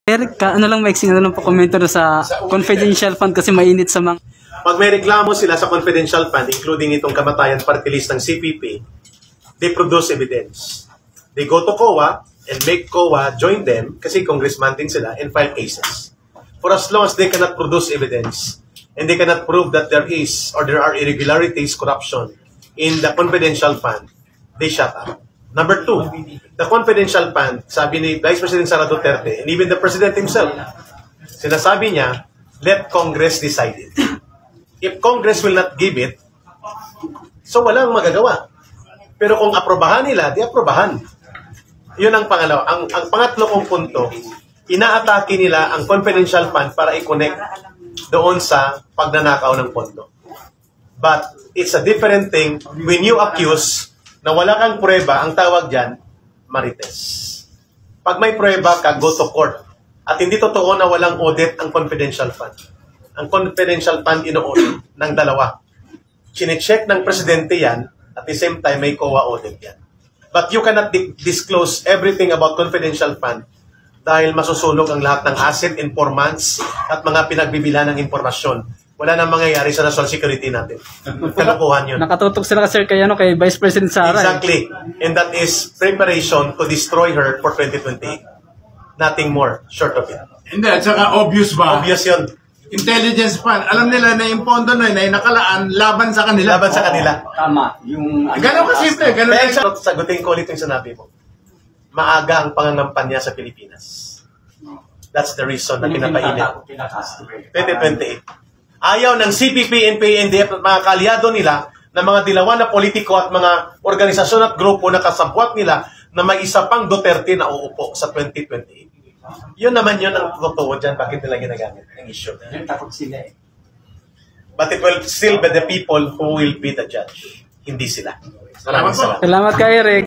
Eric, ano lang maiksing ano lang po komento na sa confidential fund kasi mainit sa mga... Pag may reklamo sila sa confidential fund, including itong kamatayan party list ng CPP, they produce evidence. They go to COA and make COA join them, kasi congressman din sila, and file cases. For as long as they cannot produce evidence, and they cannot prove that there is or there are irregularities, corruption in the confidential fund, they shut up. Number two, the confidential fund, sabi ni Vice President Sara Duterte, and even the President himself, sinasabi niya, let Congress decide it. If Congress will not give it, so walang magagawa. Pero kung aprobahan nila, di aprobahan. Yun ang pangalawa. Ang pangatlo kong punto, inaatake nila ang confidential fund para i-connect doon sa pagnanakaw ng pondo. But it's a different thing when you accuse na wala kang pruweba, ang tawag dyan, marites. Pag may pruweba ka, go to court. At hindi totoo na walang audit ang confidential fund. Ang confidential fund ino-audit ng dalawa. Chine-check ng presidente yan, at the same time may COA audit yan. But you cannot disclose everything about confidential fund dahil masusunog ang lahat ng asset, informants, at mga pinagbibilan ng impormasyon. Wala nang mangyayari sa national security natin. Kalokohan yun. Nakatutok sila kasi kay Vice President Sara. Exactly. And that is preparation to destroy her for 2028. Nothing more short of it. Hindi, at saka obvious ba? Obvious yun. Intelligence fund. Alam nila na yung pondo na yun ay nakalaan laban sa kanila. Laban sa kanila. Tama. Ganun ka simple. Ganun Pero sagutin ko ulit yung sinabi mo. Maaga ang pangangampanya sa Pilipinas. That's the reason na pinapainit. 2028. Ayaw ng CPP, NPA, NDF at mga kaalyado nila na mga dilawan na politiko at mga organisasyon at grupo na kasabwat nila na may isa pang Duterte na uupo sa 2028. Yun naman yun ang totoo dyan. Bakit nila ginagamit ang issue? Takot sila eh. But it will still be the people who will be the judge. Hindi sila. Maraming salamat. Salamat kay Eric.